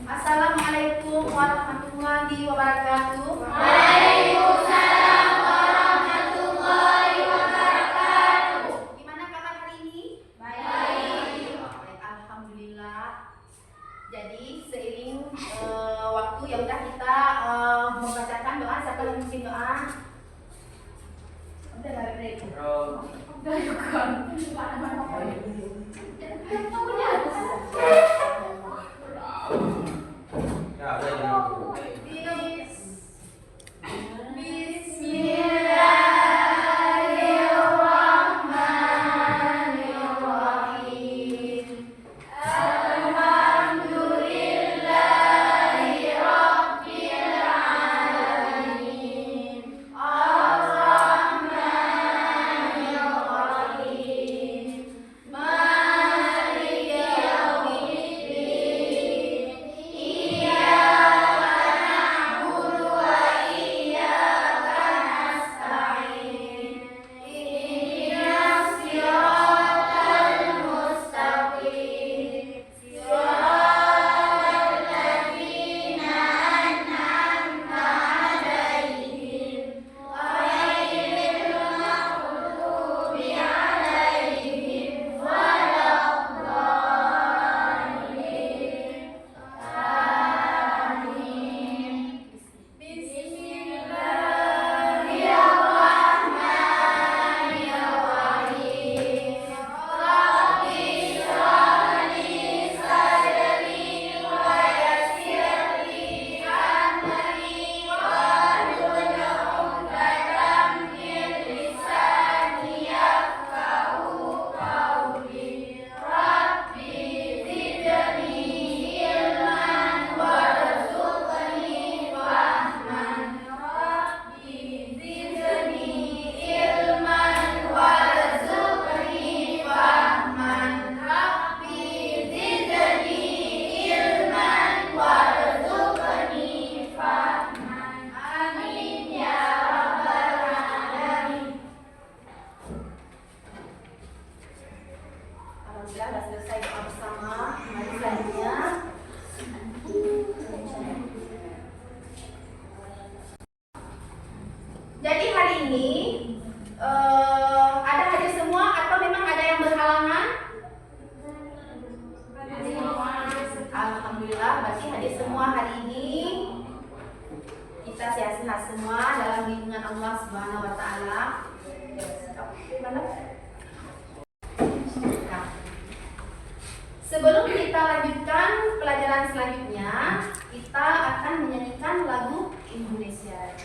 Assalamualaikum warahmatullahi wabarakatuh. Waalaikumsalam warahmatullahi wabarakatuh. Gimana kabar hari ini? Baik. Baik, alhamdulillah. Jadi seiring waktu ya udah kita membacakan doa. Siapa yang mungkin doa? Udah lah, break. Udah bukan. Sudah selesai doa bersama. Mari selanjutnya. Jadi hari ini ada hadir semua atau memang ada yang berhalangan? Alhamdulillah, berarti hadir semua hari ini. Kita sehat-sehat semua dalam lindungan Allah Subhanahu wa taala. Sebelum kita lanjutkan pelajaran selanjutnya, kita akan menyanyikan lagu Indonesia.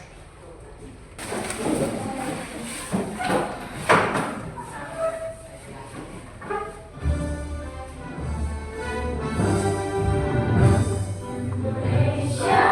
Indonesia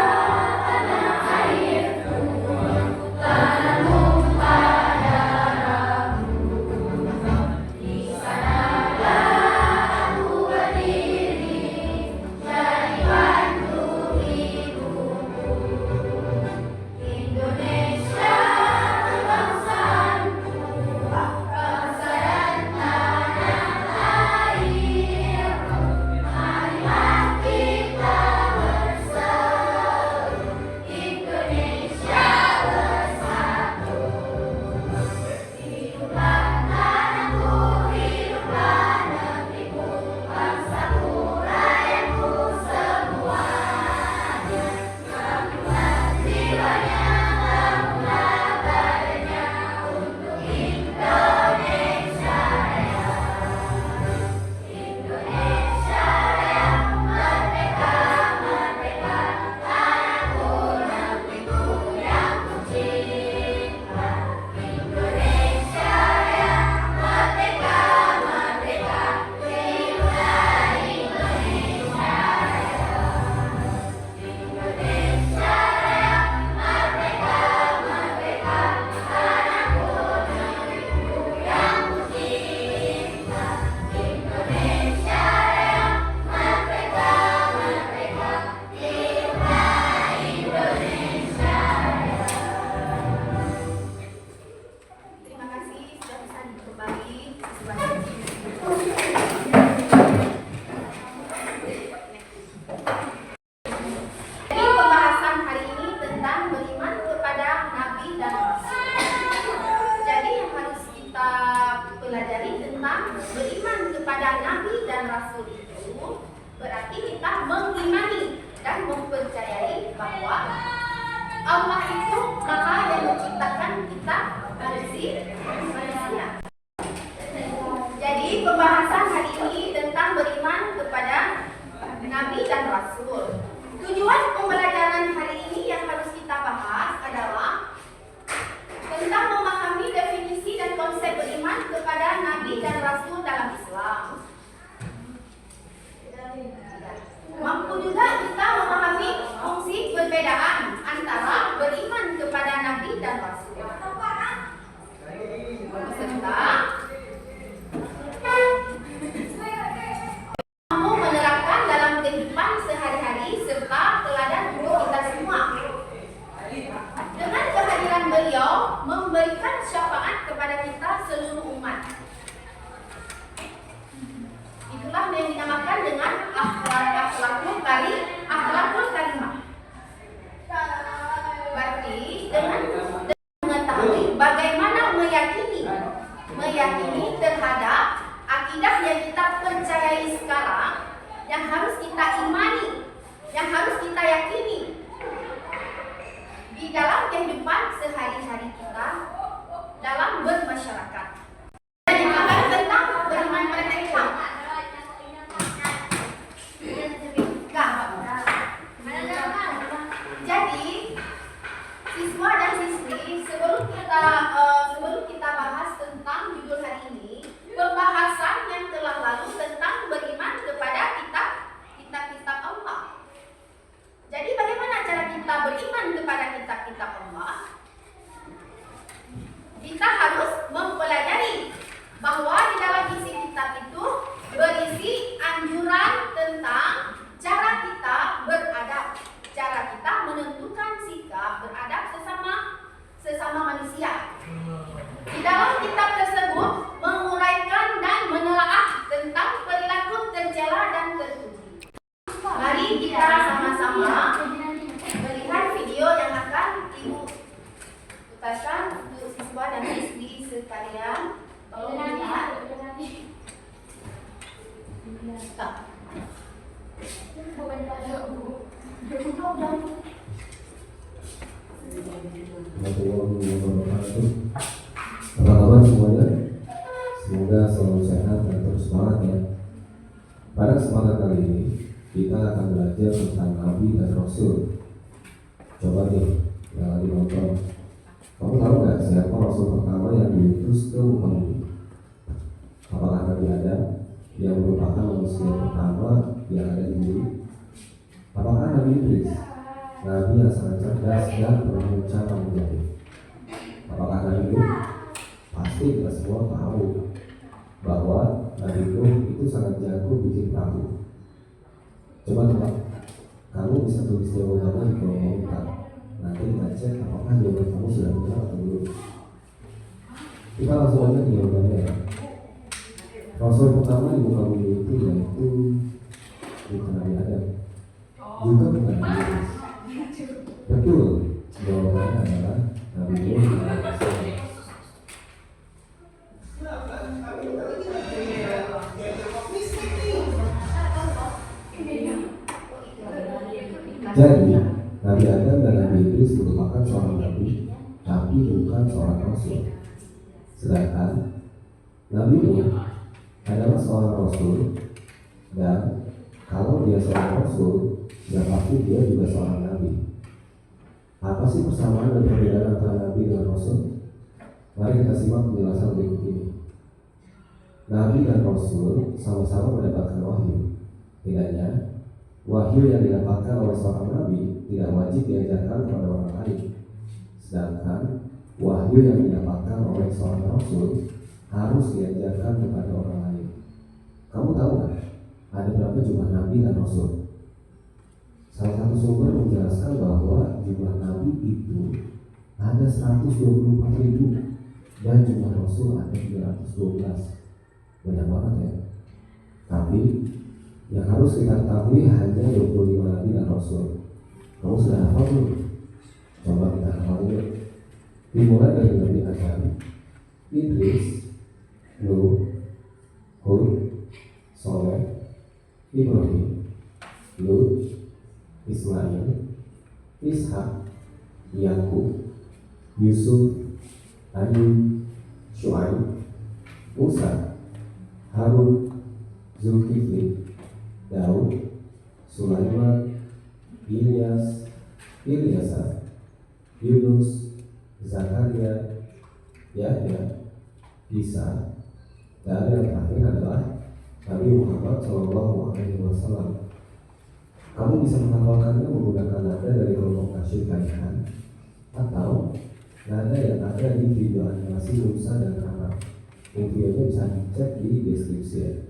Rasul. Tujuan pembelajaran hari ini yang harus kita bahas adalah tentang memahami definisi dan konsep beriman kepada Nabi dan Rasul dalam Islam. Mampu juga kita memahami fungsi perbedaan antara beriman kepada Nabi dan Rasul. Serta mampu menerapkan dalam kehidupan sehari-hari serta teladan untuk kita semua. Dengan kehadiran beliau memberikan syafaat kepada kita seluruh umat. Itulah yang dinamakan dengan akhlakul karimah. Berarti dengan mengetahui bagaimana meyakini terhadap akidah yang kita percayai sekarang, yang harus kita imani, yang harus kita yakini di dalam kehidupan sehari-hari kita dalam bermasyarakat. Dinamakan tentang beriman pada Islam. Jadi siswa dan siswi, sebelum kita bahas tentang judul hari ini, pembahasan yang telah lalu tentang beriman kepada kitab-kitab Allah. Jadi bagaimana cara kita beriman kepada kitab-kitab Allah? Kita harus mempelajari bahwa di dalam isi kitab itu berisi anjuran tentang cara kita beradab, cara kita menentukan sikap beradab sesama manusia. Di dalam kitab tersebut menguraikan dan menelaah tentang perilaku tercela dan terpuji. Mari kita sama-sama melihat video yang akan Ibu putarkan untuk siswa dan siswi sekalian. Tolong lihat. Apa kabar semuanya? Semoga selalu sehat dan terus semangat ya. Pada kesempatan kali ini kita akan belajar tentang Nabi dan Rasul. Coba nih yang lagi nonton, kamu tahu nggak siapa Rasul pertama yang diutus ke muka bumi? Apakah Nabi Adam yang merupakan manusia pertama yang ada di bumi? Apakah Nabi Idris, Nabi yang sangat cerdas dan penuh cara menjadi? Apakah Nabi Nuh? Pasti kita semua tahu bahwa Nabi Nuh itu sangat jago bikin perahu. Coba tebak, kamu bisa tulis jawabannya di kolom komentar. Nanti kita cek apakah jawaban kamu sudah benar atau belum. Kita langsung aja ke jawabannya ya. Rasul pertama di muka bumi itu yaitu Nabi Adam, juga bukan Nabi Idris. Betul, jawabannya adalah Nabi Nuh. Jadi, Nabi Adam dan Nabi Idris merupakan seorang nabi, tapi bukan seorang rasul. Sedangkan Nabi Nuh adalah seorang rasul, dan kalau dia seorang rasul, ya pasti dia juga seorang nabi. Apa sih persamaan dan perbedaan antara nabi dan rasul? Mari kita simak penjelasan berikut ini. Nabi dan rasul sama-sama mendapatkan wahyu. Bedanya, wahyu yang didapatkan oleh seorang nabi tidak wajib diajarkan kepada orang lain. Sedangkan wahyu yang didapatkan oleh seorang rasul harus diajarkan kepada orang lain. Kamu tahu nggak ada berapa jumlah nabi dan rasul? Salah satu sumber menjelaskan bahwa jumlah nabi itu ada 124.000 dan jumlah rasul ada 312. Banyak banget ya. Tapi yang harus kita ketahui hanya 25 nabi dan rasul. Kamu sudah hafal belum? Coba kita hafal dulu. Dimulai dari Nabi Adam, Idris, Nuh, Hud, Soleh, Ibrahim, Lut, Ismail, Ishak, Yakub, Yusuf, Ayub, Syuaib, Musa, Harun, Zulkifli, Daud, Sulaiman. Sulaiman, Ilyas, Ilyasa, Yunus, Zakaria, Yahya, Isa, dan yang terakhir adalah Nabi Muhammad SAW. Kamu bisa menghafalkannya menggunakan nada dari kelompok nasyid kaihan atau nada yang ada di video animasi Musa dan Anak. Videonya bisa dicek di deskripsi.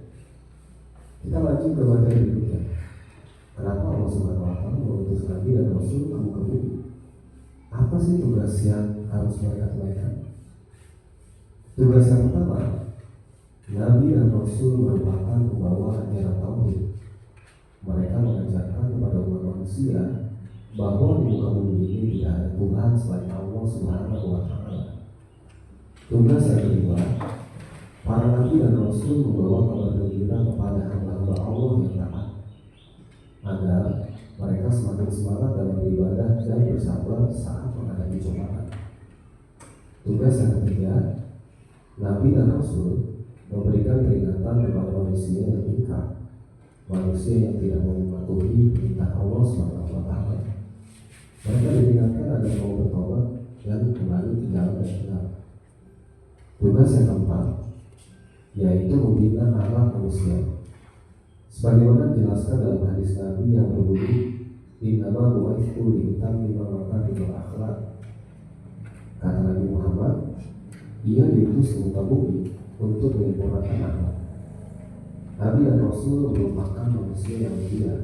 Kita lanjut ke materi berikutnya. Kenapa Allah Subhanahu wa Ta'ala mengutus Nabi dan Rasul kamu ke bumi? Apa sih tugas yang harus mereka tunaikan? Tugas yang pertama, Nabi dan Rasul merupakan pembawa ajaran tauhid. Mereka mengajarkan kepada umat manusia bahwa di muka bumi ini tidak ada Tuhan selain Allah Subhanahu wa Ta'ala. Tugas yang kedua, para Nabi dan Rasul membawa kabar gembira kepada hamba-hamba Allah yang taat, agar mereka semakin semangat dalam beribadah dan bersabar saat menghadapi cobaan. Tugas yang ketiga, Nabi dan Rasul memberikan peringatan kepada manusia yang ingkar, manusia yang tidak mau mematuhi perintah Allah SWT. Mereka diperingatkan agar mau bertobat dan kembali ke jalan yang benar. Tugas yang keempat, yaitu membina akhlak manusia. Sebagaimana dijelaskan dalam hadis Nabi yang berbunyi, "Innama bu'itsu litammima makarimul akhlak." Kata Nabi Muhammad, ia diutus ke muka bumi untuk menyempurnakan akhlak. Nabi dan Rasul merupakan manusia yang mulia.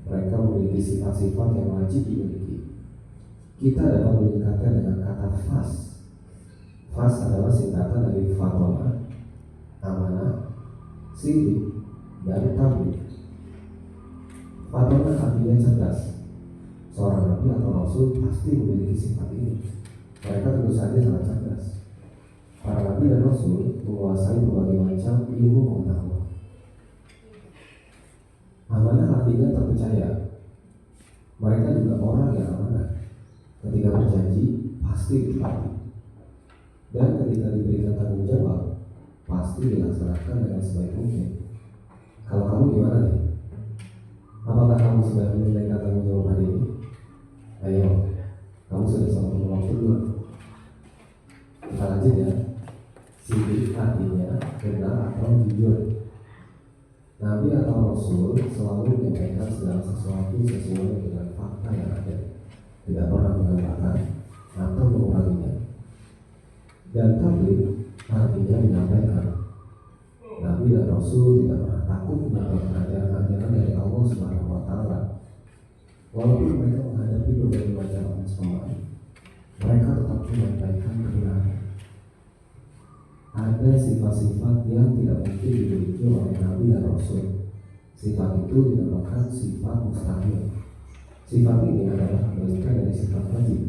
Mereka memiliki sifat-sifat yang wajib dimiliki. Kita dapat meningkatkan dengan kata fas. Fas adalah singkatan dari fatona, amanah, sidik, dan tabligh. Fatona artinya cerdas. Seorang Nabi atau Rasul pasti memiliki sifat ini. Mereka tentu saja sangat cerdas. Para Nabi dan Rasul menguasai berbagai macam ilmu pengetahuan. Amanah artinya terpercaya. Mereka juga orang yang amanah. Ketika berjanji, pasti ditepati. Dan ketika diberikan tanggung jawab, pasti dilaksanakan dengan sebaik mungkin. Kalau kamu gimana nih? Apakah kamu sudah menunaikan tanggung jawab hari ini? Ayo, kamu sudah sama waktu belum? Kita lanjut ya. Sidik artinya benar atau jujur. Nabi atau Rasul selalu menyampaikan segala sesuatu sesuai dengan fakta yang ada, tidak pernah menambahkan atau menguranginya. Dan tabligh artinya menyampaikan. Nabi dan Rasul tidak pernah takut menyampaikan ajaran-ajaran dari Allah Subhanahu wa Ta'ala. Walaupun mereka menghadapi berbagai macam ancaman, mereka tetap menyampaikan kebenaran. Ada sifat-sifat yang tidak mungkin dimiliki oleh Nabi dan Rasul. Sifat itu dinamakan sifat mustahil. Sifat ini adalah kebalikan dari sifat wajib.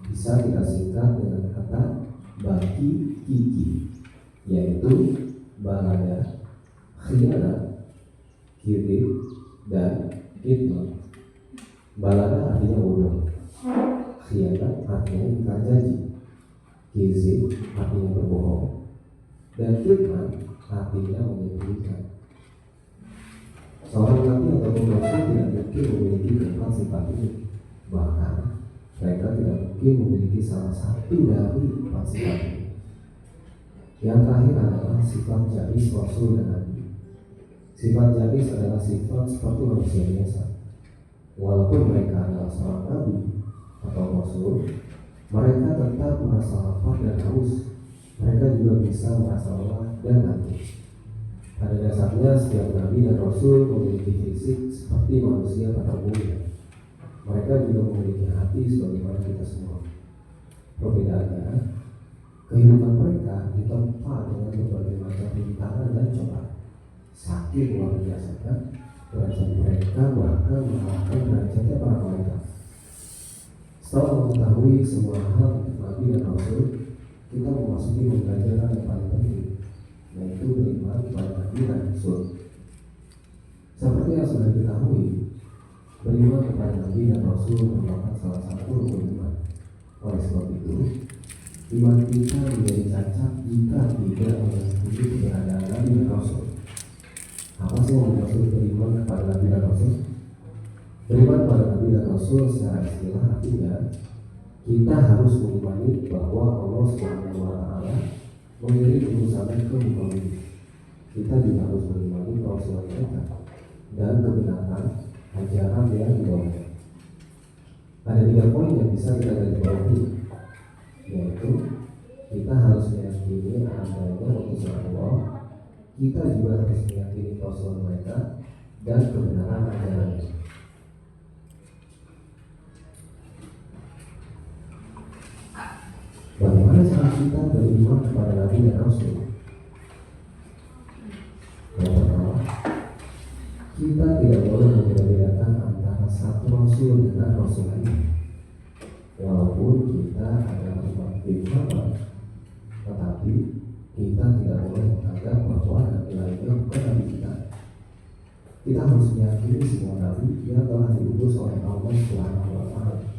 Bisa kita singkat dengan kata baki kiki, yaitu balada, khianat, kiri, dan kitman. Balada artinya bodoh, khianat artinya ingkar janji, kizib artinya berbohong, dan kitman artinya menyembunyikan. Seorang nabi ataupun rasul tidak mungkin memiliki keempat sifat ini. Bahkan mereka tidak mungkin memiliki salah satu dari empat sifat ini. Yang terakhir adalah sifat jadis rasul dan nabi. Sifat jadis adalah sifat seperti manusia biasa. Walaupun mereka adalah seorang nabi atau rasul, mereka tetap merasa lapar dan haus. Mereka juga bisa merasa lelah dan ngantuk. Pada dasarnya setiap nabi dan rasul memiliki fisik seperti manusia pada umumnya. Mereka juga memiliki hati sebagaimana kita semua. Perbedaannya, kehidupan mereka ditempa dengan berbagai macam rintangan dan cobaan. Saking luar biasanya, derajat mereka bahkan mengalahkan derajatnya para malaikat. Setelah mengetahui semua hal tentang nabi dan rasul, kita memasuki pembelajaran yang paling penting, yaitu beriman kepada nabi dan rasul. Seperti yang sudah diketahui, beriman kepada nabi dan rasul merupakan salah satu rukun iman. Oleh sebab itu, iman kita menjadi cacat jika tidak mengakui keberadaan nabi dan rasul. Apa sih yang dimaksud beriman kepada nabi dan rasul? nabi dan rasul secara istilah artinya kita harus mengimani bahwa Allah Subhanahu wa Ta'ala mengirim utusannya ke muka bumi. Kita juga harus mengimani rasul mereka dan kebenaran ajaran yang dibawanya. Ada 3 poin yang bisa kita garis bawahi, yaitu kita harus meyakini adanya utusan Allah, kita juga harus meyakini rasul mereka dan kebenaran ajarannya. Bagaimana cara kita beriman kepada Nabi dan Rasul? Yang pertama, kita tidak boleh membedakan antara satu Rasul dengan Rasul lain. Walaupun kita adalah umat Muhammad, tetapi kita tidak boleh menganggap bahwa Nabi lainnya bukan Nabi kita. Kita harus meyakini semua Nabi yang telah diutus oleh Allah Subhanahu wa Ta'ala.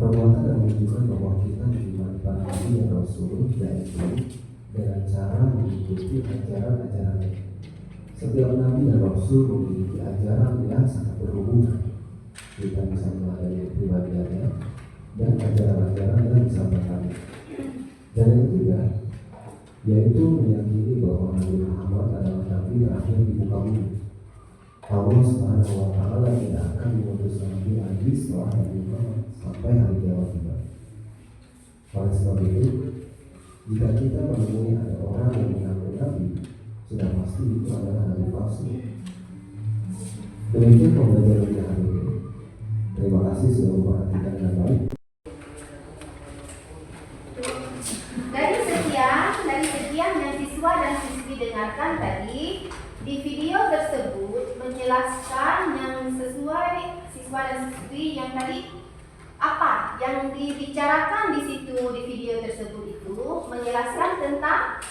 Perbuatan yang menunjukkan bahwa kita beriman pada Nabi dan Rasul yaitu dengan cara mengikuti ajaran-ajarannya. Setiap Nabi dan Rasul memiliki ajaran yang sangat berhubungan. Kita bisa meladeni kepribadiannya dan ajaran-ajaran yang disampaikannya. Dan yang ketiga, yaitu meyakini bahwa Nabi Muhammad adalah Nabi terakhir di muka bumi. Allah Subhanahu wa Ta'ala tidak akan mengutus Nabi lagi setelah Nabi Muhammad sampai hari kiamat tiba. Oleh sebab itu, jika kita menemui ada orang yang mengaku Nabi, sudah pasti itu adalah Nabi palsu. Demikian pembelajaran kita hari ini. Terima kasih sudah memperhatikan dengan baik. Dari sekian yang siswa dan siswi dengarkan tadi, di video tersebut menjelaskan yang sesuai siswa dan siswi yang tadi apa yang dibicarakan di situ di video tersebut itu menjelaskan tentang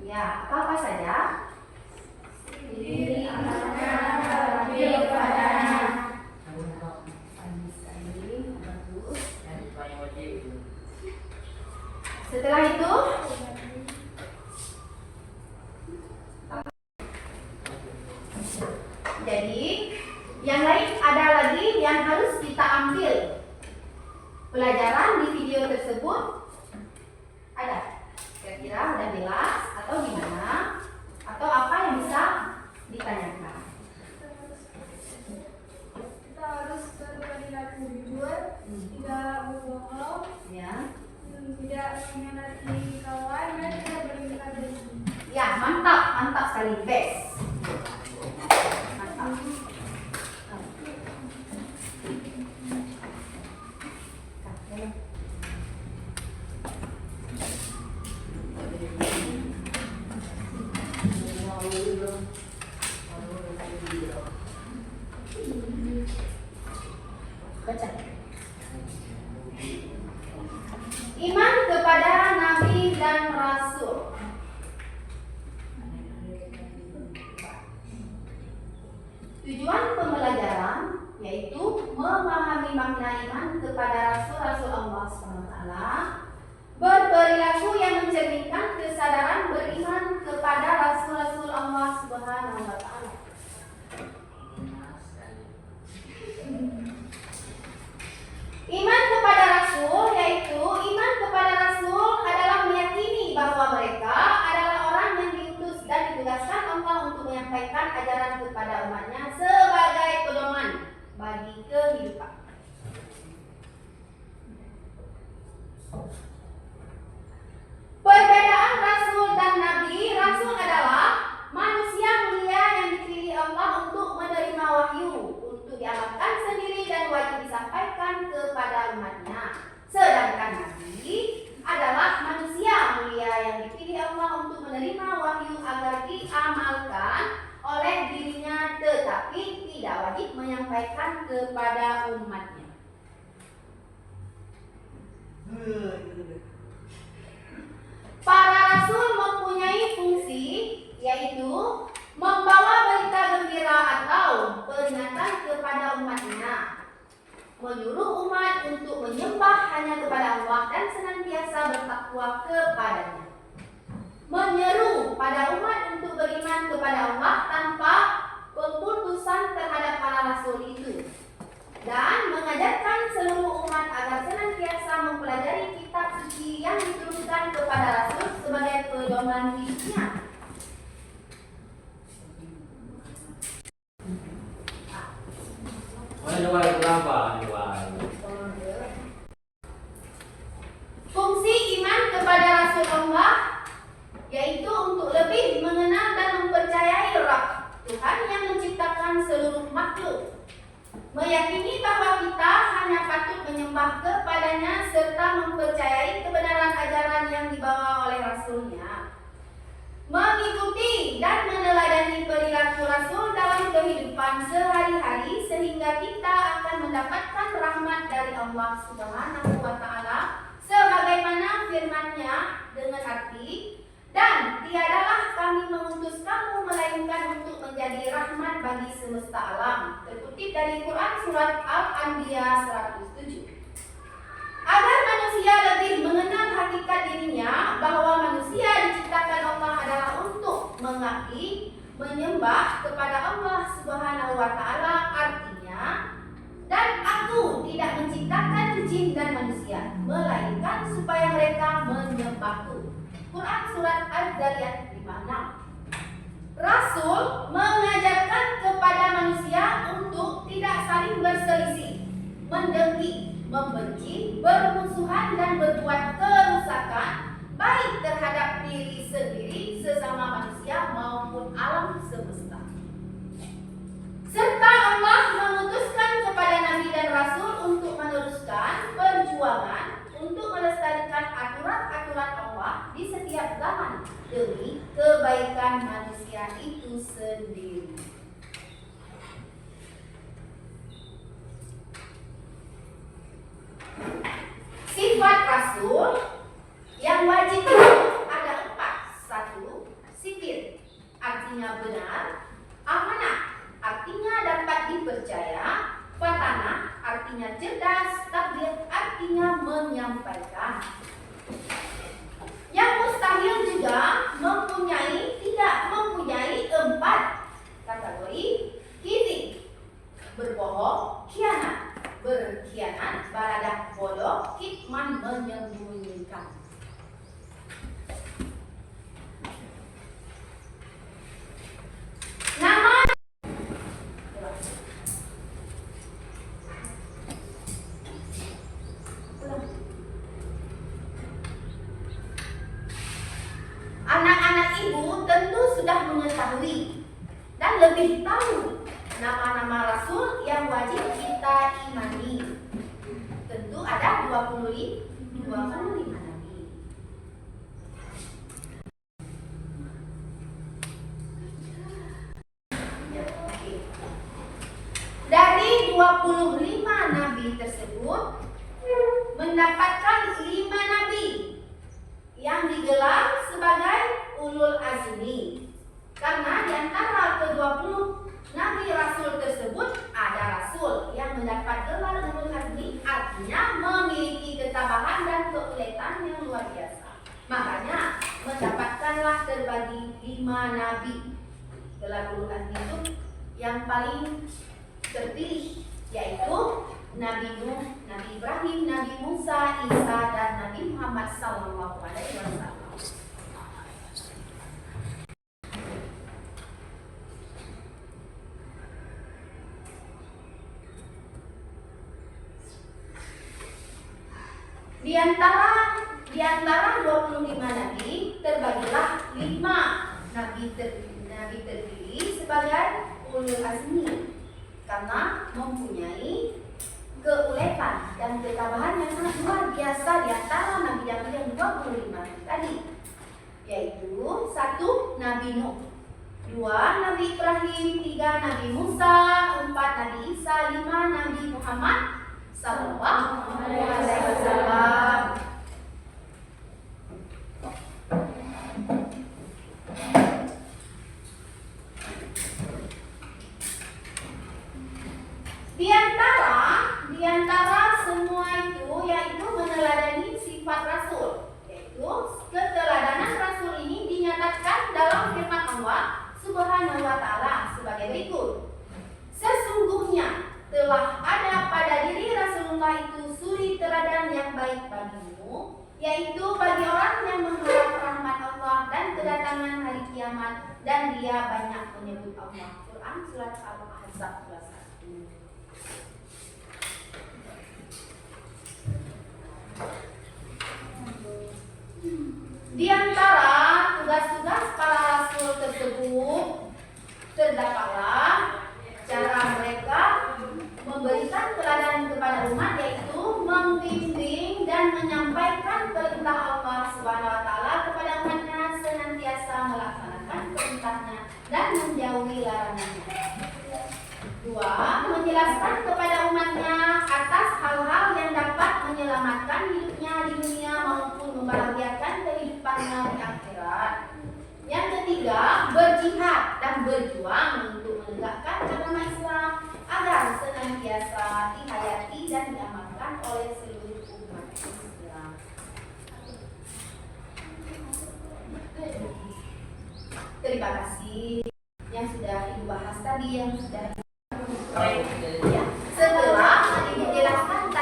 ya apa saja setelah itu jadi yang lain ada lagi yang harus kita ambil pelajaran di video tersebut ada kira-kira udah jelas atau gimana atau apa yang bisa ditanyakan. Kita harus berperilaku jujur, tidak berbohong, Ya. tidak mengkhianati kawan dan tidak beringkar dengki. Ya, mantap sekali, best. Mantap. Baca. Iman kepada Nabi dan Rasul. Tujuan pembelajaran yaitu memahami makna iman kepada Rasul-Rasul Allah SWT, berperilaku yang mencerminkan kesadaran beriman kepada Rasul-Rasul Allah SWT. Iman kepada Rasul yaitu iman kepada Rasul adalah meyakini bahwa mereka adalah orang yang diutus dan ditugaskan Allah untuk menyampaikan ajaran kepada umatnya sebagai pedoman bagi kehidupan. Perbedaan Rasul dan Nabi, Rasul adalah manusia mulia yang dipilih Allah untuk menerima wahyu, untuk diamalkan sendiri dan wajib disampaikan kepada umatnya. Sedangkan Nabi adalah manusia mulia yang dipilih Allah untuk menerima wahyu agar diamalkan oleh dirinya, tetapi tidak wajib menyampaikan kepada umatnya. Para rasul mempunyai fungsi yaitu membawa berita gembira atau peringatan kepada umatnya, menyuruh umat untuk menyembah hanya kepada Allah dan senantiasa bertakwa kepadanya, menyeru pada umat untuk beriman kepada Allah tanpa rasul itu, dan mengajarkan seluruh umat agar senantiasa mempelajari kitab suci yang diturunkan kepada rasul sebagai pedoman hidupnya. Fungsi iman kepada Rasul Allah yaitu untuk lebih mengenal dan mempercayai Rabb, Tuhan yang menciptakan seluruh makhluk, meyakini bahwa kita hanya patut menyembah kepadanya serta mempercayai kebenaran ajaran yang dibawa oleh Rasulnya, mengikuti dan meneladani perilaku Rasul dalam kehidupan sehari-hari sehingga kita akan mendapatkan rahmat dari Allah Subhanahu wa Ta'ala sebagaimana firman-Nya dengan arti, dan tiadalah kami mengutus kamu melainkan untuk menjadi rahmat bagi semesta alam, terkutip dari Quran surat Al-Anbiya 107. Agar manusia lebih mengenal hakikat dirinya bahwa manusia diciptakan Allah adalah untuk mengabdi, menyembah kepada Allah Subhanahu wa Ta'ala, artinya, dan aku tidak menciptakan jin dan manusia melainkan supaya mereka menyembahku. Quran surat Al-Zariyat 56. Rasul mengajarkan kepada manusia untuk tidak saling berselisih, mendengki, membenci, bermusuhan dan berbuat kerusakan baik terhadap diri sendiri, sesama manusia maupun alam semesta. Serta Allah mengutuskan kepada Nabi dan Rasul untuk meneruskan perjuangan untuk melestarikan aturan-aturan Allah di setiap zaman demi kebaikan manusia itu sendiri. Sifat Rasul yang wajib ada 4. 1. Sitir, artinya benar. Amanah, artinya dapat dipercaya. Fatanah, artinya cerdas. Tabligh, artinya menyampaikan. Yang mustahil juga tidak mempunyai 4 kategori: kizib, berbohong, khianat, berkhianat, baradah, bodoh, kitman, menyembunyikan. Nama anak-anak ibu tentu sudah mengetahui dan lebih tahu nama-nama Rasul yang wajib kita imani. Tentu ada 25 nabi. Dari 25 nabi tersebut mendapatkan 5 nabi yang digelar sebagai ulul azmi, karena di antara ke-20 nabi rasul tersebut ada rasul yang mendapat gelar ulul azmi, artinya memiliki ketabahan dan keuletan yang luar biasa. Makanya mendapatkanlah terbagi 5 nabi. Gelar ulul azmi itu yang paling terpilih, yaitu Nabi Nuh, Nabi Ibrahim, Nabi Musa, Isa, dan Nabi Muhammad SAW. Di antara 25 nabi terbagilah 5 nabi terpilih sebagai ulul azmi karena mempunyai keuletan dan ketabahan yang sangat luar biasa di antara nabi-nabi yang 25 tadi, yaitu 1. Nabi Nuh, 2. Nabi Ibrahim, 3. Nabi Musa, 4. Nabi Isa, 5. Nabi Muhammad Sallallahu Alaihi Wasallam. Di antara semua itu yaitu meneladani sifat Rasul, yaitu keteladanan Rasul ini dinyatakan dalam firman Allah Subhanahu wa Ta'ala sebagai berikut: sesungguhnya kiamat dan dia banyak menyebut Allah. Quran surat Al-Ahzab 21. Di antara tugas-tugas para rasul tersebut terdapatlah cara mereka memberikan teladan kepada umat, yaitu membimbing dan menyampaikan perintah Allah Subhanahu wa taala kepada umatnya, senantiasa melaksanakan perintahnya dan menjauhi larangannya. 2. Menjelaskan kepada umatnya atas hal-hal yang dapat menyelamatkan hidupnya di dunia maupun membahagiakan kehidupannya di akhirat. Yang ketiga, berjihad dan berjuang untuk menegakkan agama Islam agar senantiasa dihayati dan diamalkan oleh seluruh umat Islam. Terima kasih yang sudah Ibu bahas tadi, yang sudah ya. Setelah Ibu jelaskan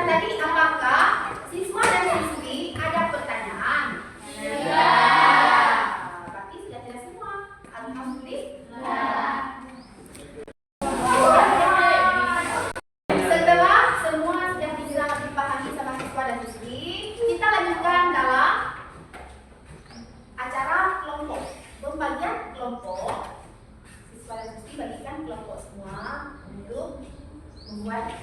tadi, apakah siswa dan siswi ada pertanyaan? Ya. Berarti sudah jelas semua. Alhamdulillah. Setelah semua sudah bisa dipahami sama siswa dan siswi, kita lanjutkan dalam acara kelompok. Pembagian kelompok. Siswa dan siswi bagikan kelompok semua untuk membuat.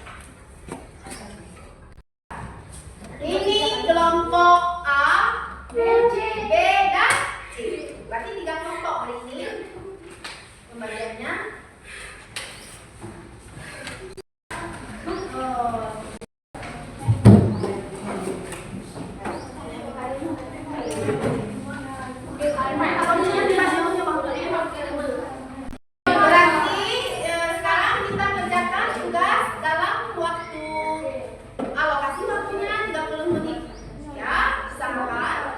Ini kelompok A, B, dan C. Berarti 3 kelompok hari ini pembagiannya. Berarti sekarang kita kerjakan tugas dalam waktu alokasi waktunya 30 menit. Ya, samakan.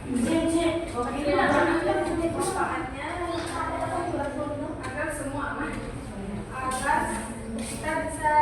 Dan kita berbicara tidak boleh agar semua aman, agar kita bisa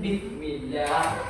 Bismillah.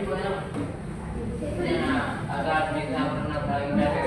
Agak bisa pernah paling dapat.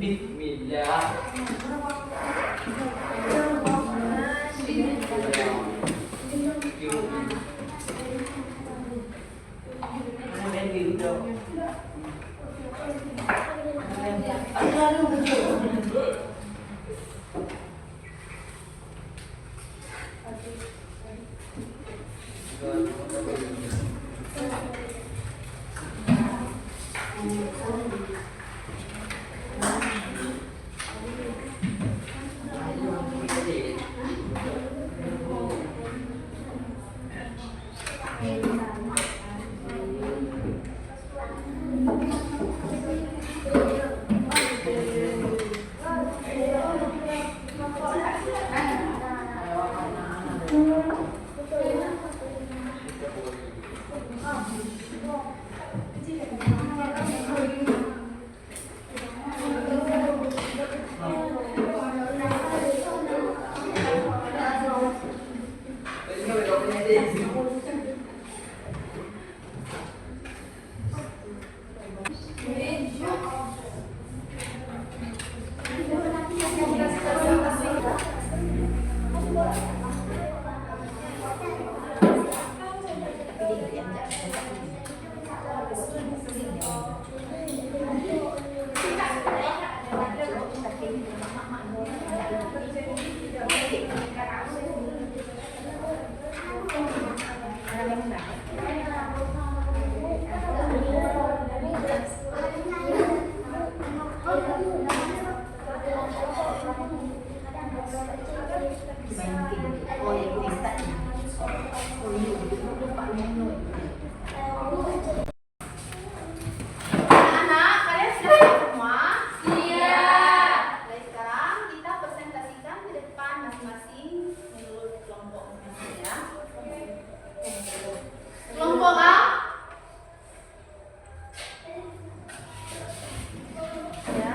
Bismillah. Anak-anak, kalian sudah siap semua? Siap. Mulai sekarang kita presentasikan ke depan masing-masing menurut kelompok masing ya. Kelompok A. Ya.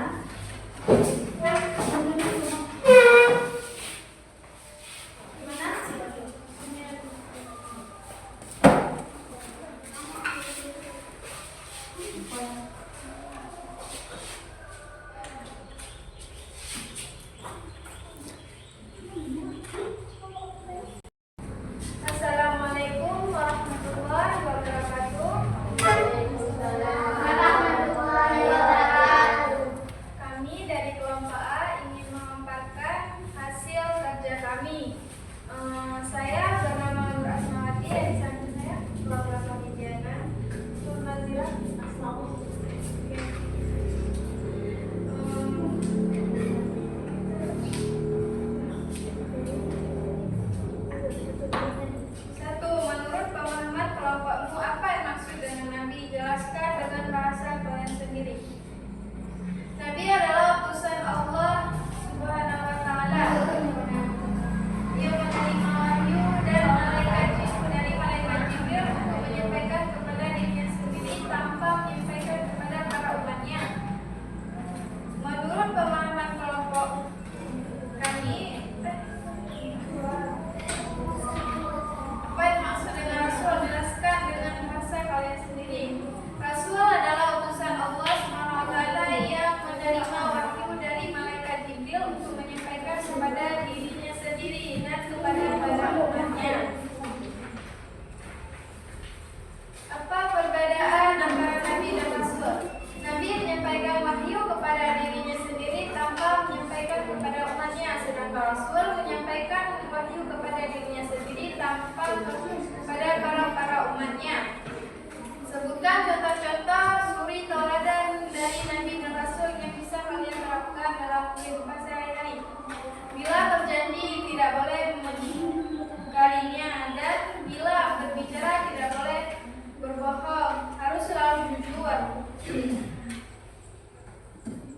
Assalamualaikum warahmatullahi wabarakatuh. Kami dari kelompok A ingin memaparkan hasil kerja kami. Saya bernama Nur Asmawati, dan di samping saya kelompok Diana Nurmazila Asmaul. kehidupan sehari-hari. Bila berjanji tidak boleh mengingkarinya, dan bila berbicara tidak boleh berbohong, harus selalu jujur.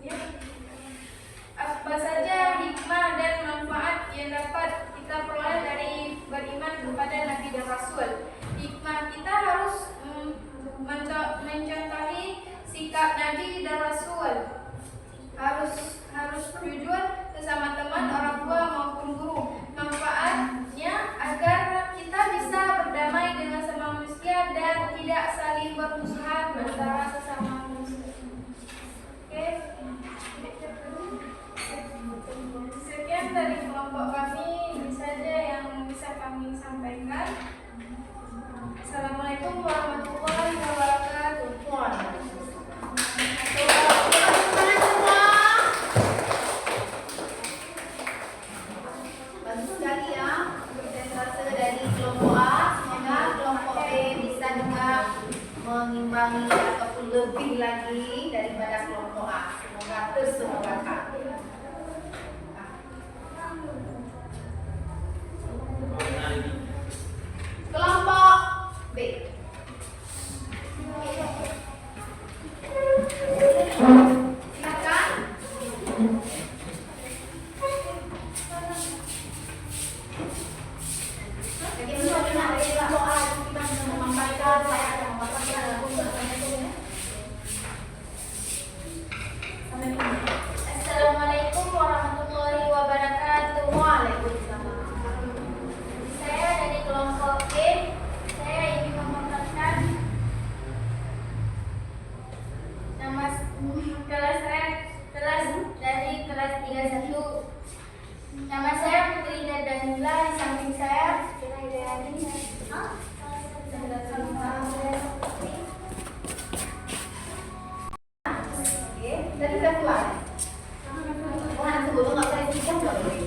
Ya. Apa saja hikmah dan manfaat yang dapat kita peroleh dari beriman kepada Nabi dan Rasul. Hikmah, kita harus mencontohi sikap Nabi dan Rasul. Harus jujur sesama teman, orang tua maupun guru. Manfaatnya agar kita bisa berdamai dengan sesama manusia dan tidak saling bermusuhan antara sesama manusia. Oke. Sekian dari kelompok kami, ini saja yang bisa kami sampaikan. Assalamualaikum warahmatullahi wabarakatuh. Bagus sekali ya persentase dari kelompok A. Semoga kelompok B bisa juga mengimbangi ataupun lebih lagi daripada kelompok A. Semoga tersemogakan. Kelompok B. Silakan. Jadi bagaimana dari kelompok A kita bisa memampaikan saya ada memaparkan Assalamualaikum warahmatullahi wabarakatuh. Waalaikumsalam. Saya dari kelompok B. Saya ingin memaparkan nama kelas saya dari kelas 31. Nama saya Putri Danila, di samping saya Oke, tadi sudah keluar. Oh, nanti dulu nggak boleh tidak boleh.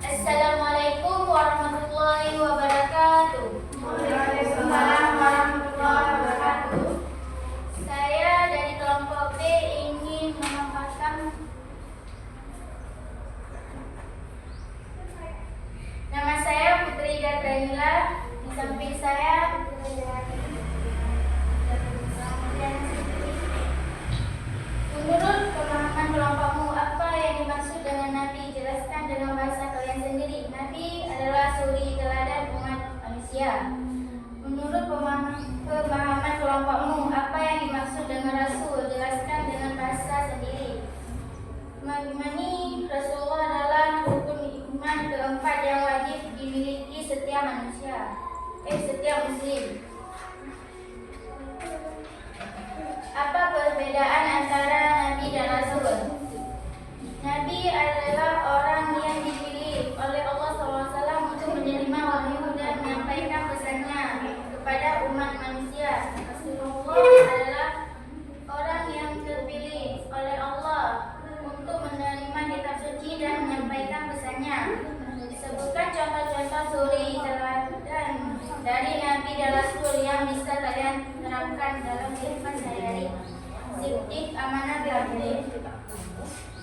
Assalamualaikum warahmatullahi wabarakatuh. Waalaikumsalam warahmatullahi wabarakatuh. Saya dari kelompok B ingin memaparkan nama saya Putri Danila, di samping saya menurut pemahaman kelompokmu, apa yang dimaksud dengan Nabi? Jelaskan dengan bahasa kalian sendiri. Nabi adalah suri teladan umat manusia. Menurut pemahaman kelompokmu, apa yang dimaksud dengan Rasul? Jelaskan dengan bahasa sendiri. Mengimani Rasulullah adalah rukun iman keempat yang wajib dimiliki setiap manusia, setiap muslim. Apa perbedaan antara Nabi dan Rasul? Nabi adalah orang yang dipilih oleh Allah SWT untuk menerima wahyu dan menyampaikan pesannya kepada umat manusia. Rasulullah adalah orang yang terpilih oleh Allah untuk menerima kitab suci dan menyampaikan pesannya. Sebutkan contoh-contoh suri teladan dari Nabi dan Rasul yang bisa kalian terapkan dalam kehidupan sehari-hari. Siddiq, amanah, beradil.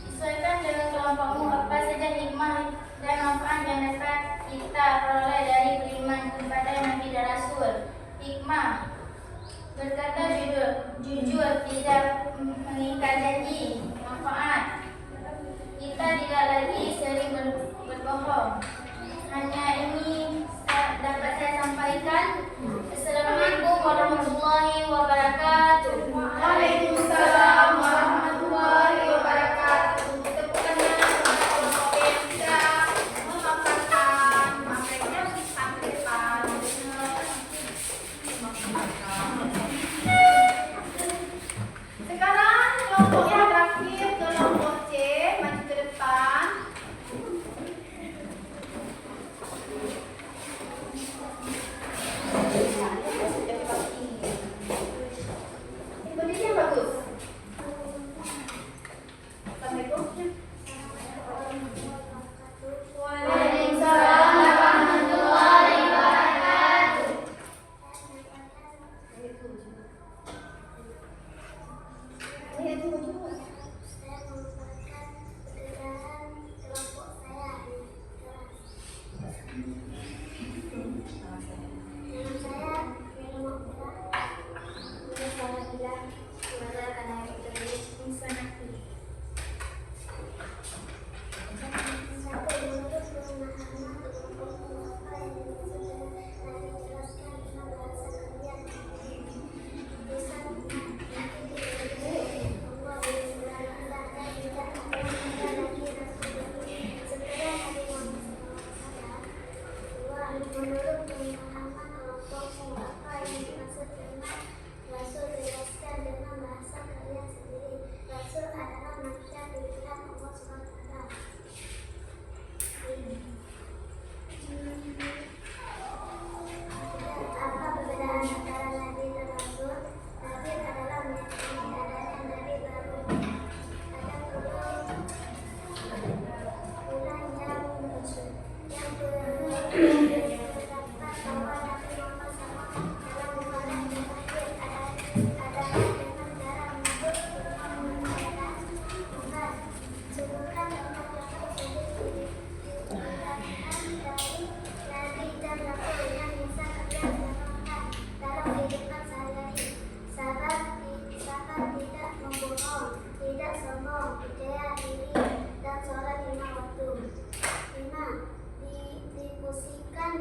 Sesuaikan dengan kelompokmu, apa saja hikmah dan manfaat yang dapat kita peroleh dari beriman kepada Nabi dan Rasul. Hikmah, berkata jujur, tidak mengikat janji. Manfaat, kita tidak lagi sering berbohong. Hanya ini dapat saya sampaikan. Assalamualaikum warahmatullahi wabarakatuh. Waalaikumsalam warahmatullahi wabarakatuh. Tepukannya kepada kelompok yang sudah memaparkan materinya di samping depan. Sekarang kelompok yang terakhir, kelompok C, maju ke depan.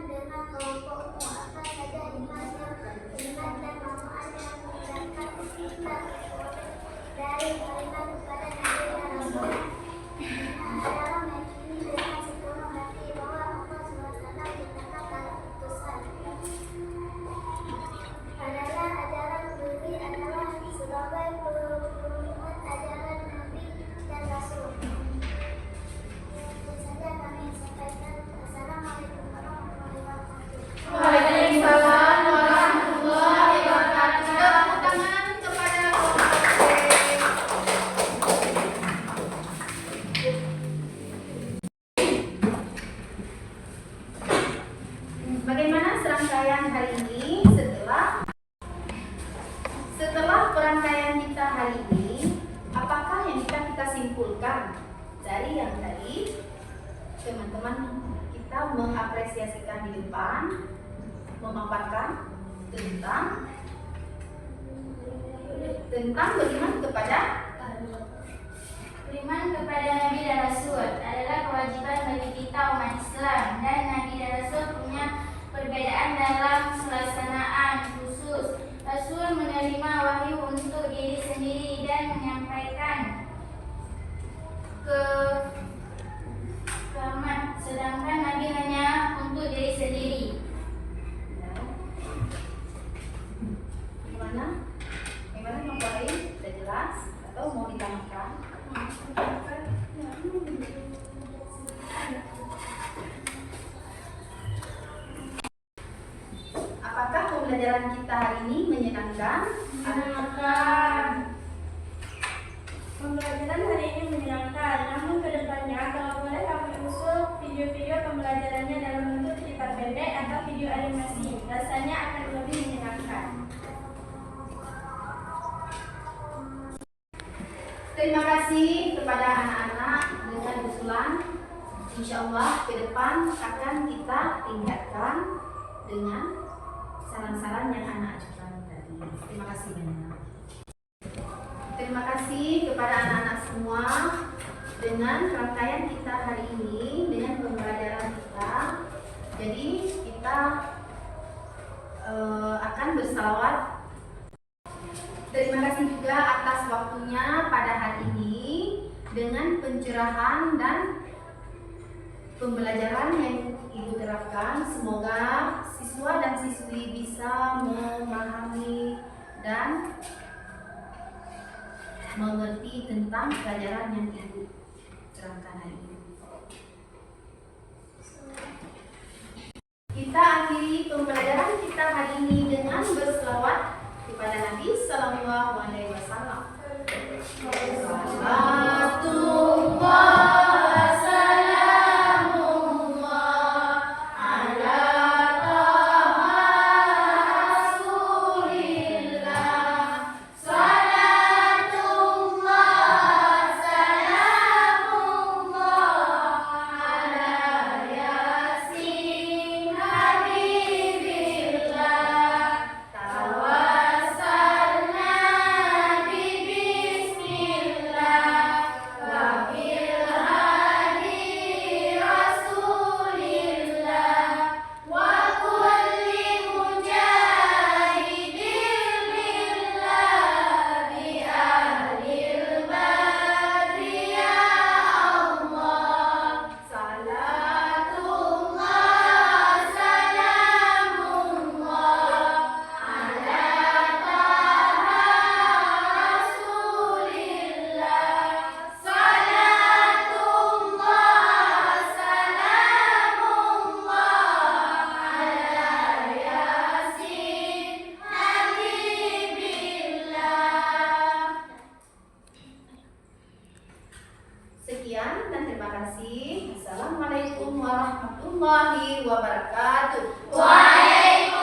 Dengan kelompok apa saja iman dan manfaat yang meningkatkan kita dari beriman kepada Nabi dan Rasul adalah meyakini dengan sepenuh hati bahwa Allah SWT merupakan para utusan. Adalah ajaran Nabi adalah sebagai perumat ajaran Nabi dan Rasul. Itu saja kami sampaikan. Assalamualaikum warahmatullahi wabarakatuh. Waalaikumsalam warahmatullahi wabarakatuh. Tepuk tangan kepada bagaimana serangkaian hari ini setelah perangkaian kita hari ini, apakah yang kita simpulkan dari yang tadi? Teman-teman, kita mengapresiasikan di depan, memaparkan tentang beriman kepada Beriman kepada Nabi dan Rasul adalah kewajiban bagi kita umat Islam, dan Nabi dan Rasul punya perbedaan dalam pelaksanaan khusus. Rasul menerima wahyu untuk diri sendiri dan menyampaikan ke umat, sedangkan Nabi hanya untuk diri sendiri. Gimana Bang Farid? Sudah jelas atau mau ditambahkan? Apakah pembelajaran kita hari ini menyenangkan? Pembelajaran hari ini menyenangkan, namun kedepannya kalau boleh kami usul video-video pembelajarannya dalam bentuk cerita pendek atau video animasi, rasanya akan lebih menyenangkan. Terima kasih kepada anak-anak dengan usulan. Insya Allah ke depan akan kita tingkatkan dengan saran-saran yang anak ajukan tadi. Terima kasih banyak. Terima kasih kepada anak-anak semua. Dengan rangkaian kita hari ini, dengan pembelajaran kita, jadi kita akan bersalawat. Terima kasih juga atas waktunya pada hari ini dengan pencerahan dan pembelajaran yang Ibu terapkan. Semoga siswa dan siswi bisa memahami dan mengerti tentang pelajaran yang Ibu terangkan hari ini. Kita akhiri pembelajaran kita hari ini dengan berselawat kepada Nabi Sallallahu Alaihi Wasallam. Sekian dan terima kasih. Assalamualaikum warahmatullahi wabarakatuh. Waalaikumsalam.